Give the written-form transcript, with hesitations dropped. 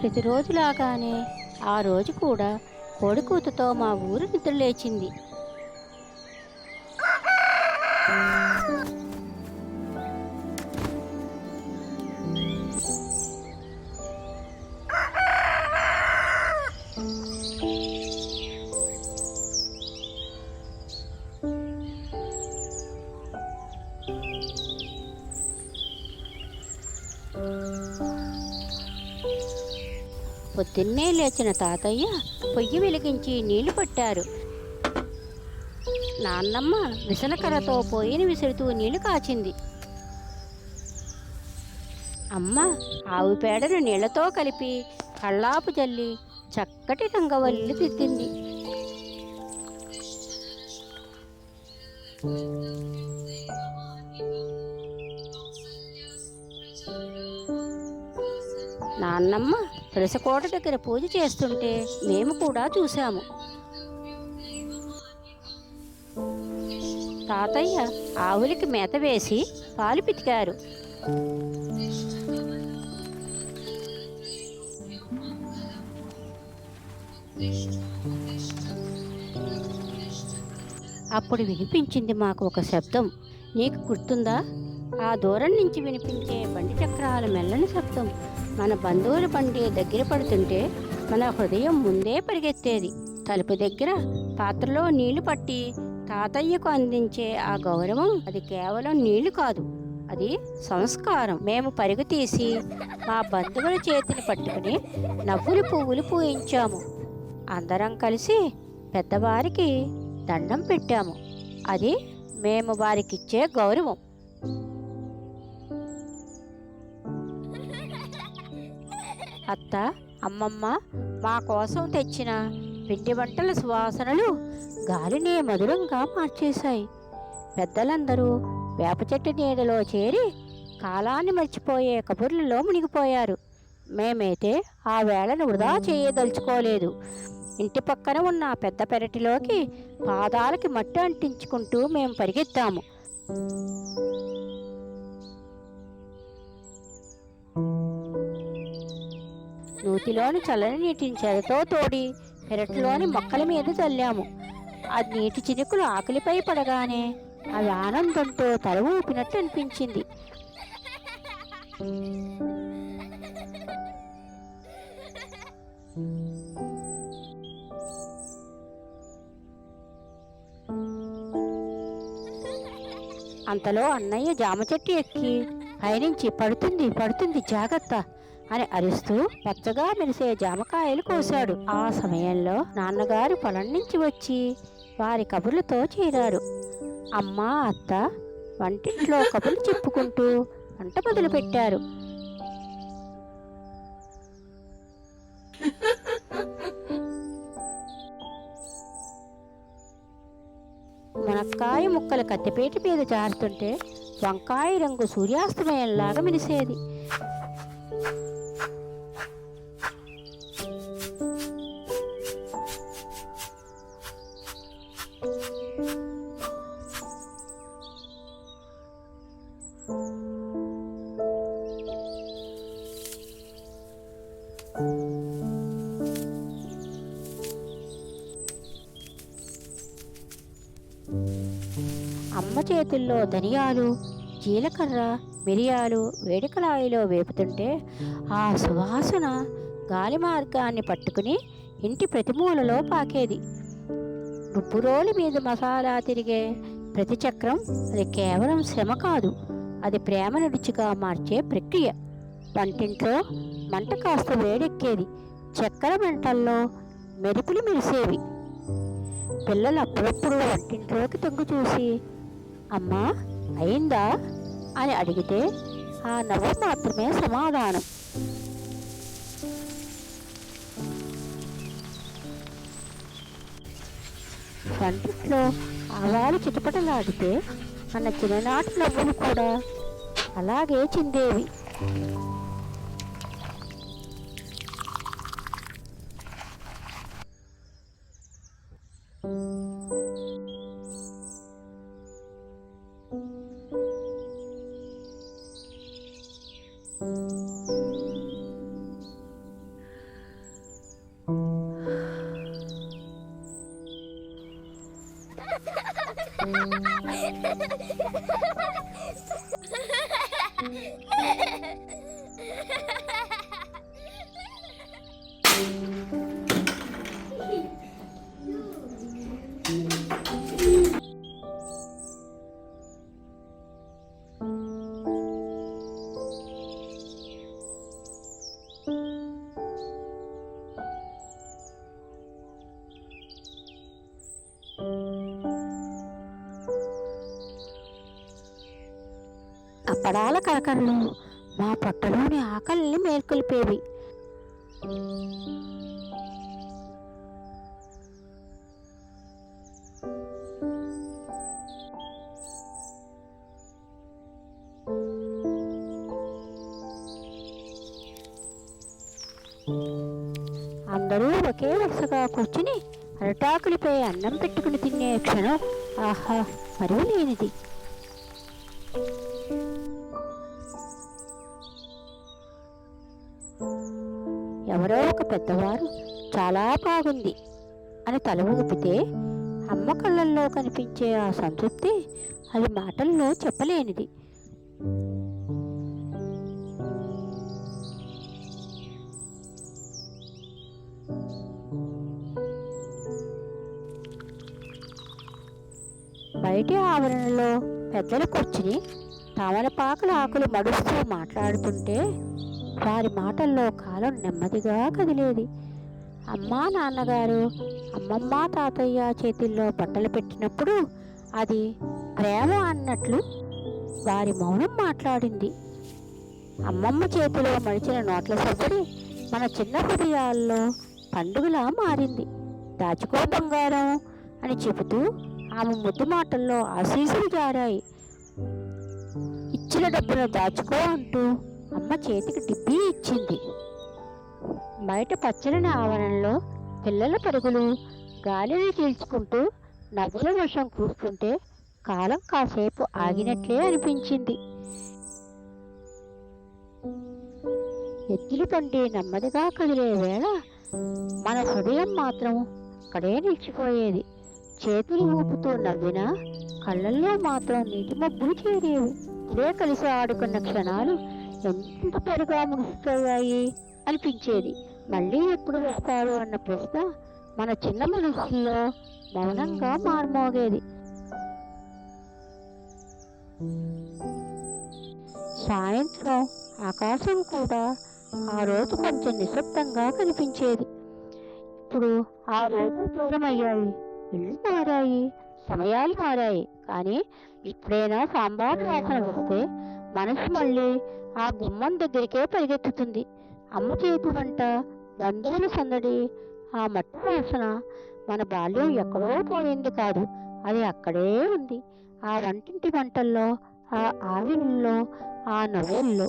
ప్రతిరోజులాగానే ఆ రోజు కూడా కోడికూతతో మా ఊరు నిద్రలేచింది. పొద్దున్నే లేచిన తాతయ్య పొయ్యి వెలిగించి నీళ్లు పట్టారు. నాన్నమ్మ విసనకర్రతో పొయ్యిని విసురుతూ నీళ్లు కాచింది. అమ్మ ఆవు పేడను నీళ్లతో కలిపి కళ్ళాపు జల్లి చక్కటి రంగవల్లి దిద్దింది. నాన్నమ్మ తులసికోట దగ్గర పూజ చేస్తుంటే మేము కూడా చూశాము. తాతయ్య ఆవులకి మేత వేసి పాలు పితికారు. అప్పుడు వినిపించింది మాకు ఒక శబ్దం. నీకు గుర్తుందా? ఆ దూరం నుంచి వినిపించే బండి చక్రాల మెల్లని శబ్దం మన బంధువుల బండి దగ్గర పడుతుంటే మన హృదయం ముందే పరిగెత్తేది. తలుపు దగ్గర పాత్రలో నీళ్లు పట్టి తాతయ్యకు అందించే ఆ గౌరవం, అది కేవలం నీళ్లు కాదు, అది సంస్కారం. మేము పరుగు తీసి మా బంధువుల చేతిని పట్టుకుని నవ్వులు పువ్వులు పూయించాము. అందరం కలిసి పెద్దవారికి దండం పెట్టాము. అది మేము వారికిచ్చే గౌరవం. అత్త, అమ్మమ్మ మా కోసం తెచ్చిన పిండి వంటల సువాసనలు గాలిని మధురంగా మార్చేశాయి. పెద్దలందరూ వేప చెట్టు నీడలో చేరి కాలాన్ని మర్చిపోయే కబుర్లలో మునిగిపోయారు. మేమైతే ఆ వేళను వృధా చేయదలుచుకోలేదు. ఇంటి పక్కన ఉన్న పెద్ద పెరటిలోకి పాదాలకి మట్టి అంటించుకుంటూ మేము పరిగెత్తాము. నూతిలోని చల్లని నీటిని చెరతో తోడి పెరట్లోని మొక్కల మీద చల్లాము. ఆ నీటి చినుకులు ఆకలిపై పడగానే అవి ఆనందంతో తల ఊపినట్టు అనిపించింది. అంతలో అన్నయ్య జామ చెట్టు ఎక్కి పైనుంచి పడుతుంది పడుతుంది జాగ్రత్త అని అరుస్తూ పచ్చగా మెరిసే జామకాయలు కోశాడు. ఆ సమయంలో నాన్నగారు పొలం నుంచి వచ్చి వారి కబుర్లతో చేరారు. అమ్మ, అత్త వంటింట్లో కబుర్లు చెప్పుకుంటూ వంట మొదలు పెట్టారు. మునక్కాయ ముక్కలు కత్తిపేట మీద జారుతుంటే వంకాయ రంగు సూర్యాస్తమయంలాగా మెరిసేది. అమ్మ చేతుల్లో ధనియాలు, జీలకర్ర, మిరియాలు వేడికలాయిలో వేపుతుంటే ఆ సువాసన గాలి మార్గాన్ని పట్టుకుని ఇంటి ప్రతిమూలలో పాకేది. రుబ్బురోలి మీద మసాలా తిరిగే ప్రతి చక్రం అది కేవలం శ్రమ కాదు, అది ప్రేమను రుచిగా మార్చే ప్రక్రియ. వంటింట్లో మంట కాస్త వేడెక్కేది. చక్కెర మంటల్లో మెరుపులు మెరిసేవి. పిల్లలు అప్పుడప్పుడు వంటింట్లోకి తొంగి చూసి అమ్మా అయిందా అని అడిగితే ఆ నవ్వు మాత్రమే సమాధానం. వంటింట్లో ఆవాలు చిటపటలాడితే మన చిన్ననాటి నవ్వులు కూడా అలాగే చిందేవి. అప్పడాల కరకరలు మా పొట్టలోని ఆకలిని మేల్కొల్పేవి. అందరూ ఒకే వరుసగా కూర్చుని అరటాకులపై అన్నం పెట్టుకుని తినే క్షణం ఆహా మరువు లేనిది. ఎవరో ఒక పెద్దవారు చాలా బాగుంది అని తల ఊపితే అమ్మ కళ్ళల్లో కనిపించే ఆ సంతృప్తి అది మాటల్లో చెప్పలేనిది. బయటి ఆవరణలో పెద్దలు కూర్చుని తమలపాకుల ఆకులు మడుస్తూ మాట్లాడుతుంటే వారి మాటల్లో కాలం నెమ్మదిగా కదిలేది. అమ్మా నాన్నగారు అమ్మమ్మ తాతయ్య చేతుల్లో బట్టలు పెట్టినప్పుడు అది ప్రేమ అన్నట్లు వారి మౌనం మాట్లాడింది. అమ్మమ్మ చేతిలో మడిచిన నోట్ల సబ్బడి మన చిన్న హృదయాల్లో పండుగలా మారింది. దాచుకో బంగారం అని చెబుతూ ఆమె ముద్దు మాటల్లో ఆశీస్సులు జారాయి. ఇచ్చిన డబ్బును దాచుకో అంటూ అమ్మ చేతికి డిబ్బీ ఇచ్చింది. బయట పచ్చని ఆవరణలో పిల్లల పరుగులు గాలిని చీల్చుకుంటూ నవ్వుల వర్షం కూస్తుంటే కాలం కాసేపు ఆగినట్లే అనిపించింది. ఎద్దుల బండి నెమ్మదిగా కదిలే వేళ మన హృదయం మాత్రం అక్కడే నిలిచిపోయేది. చేతులు ఊపుతూ నవ్వినా కళ్ళల్లో మాత్రం నీటి మబ్బులు చేరేవి. ఇదే కలిసి ఆడుకున్న క్షణాలు ఎంత త్వరగా ముగిసిపోయాయి అనిపించేది. మళ్ళీ ఎప్పుడు వస్తారు అన్న ప్రశ్న మన చిన్న మనసులో మౌనంగా మార్మోగేది. సాయంత్రం ఆకాశం కూడా ఆ రోజు కొంచెం నిశ్శబ్దంగా కనిపించేది. ఇప్పుడు ఆ రోజు దూరమయ్యాయి, ఇళ్ళు మారాయి, సమయాలు మారాయి. కానీ ఇప్పుడైనా సాంబార్ వాసన వస్తే మనసు మళ్ళీ ఆ గుమ్మం దగ్గరికే పరిగెత్తుతుంది. అమ్మ చేతి వంట, బంధువుల సందడి, ఆ మట్టి వాసన. మన బాల్యం ఎక్కడో పోయింది కాదు, అది అక్కడే ఉంది. ఆ వంటింటి వంటల్లో, ఆ ఆవిరిలో, ఆ నవ్వుల్లో.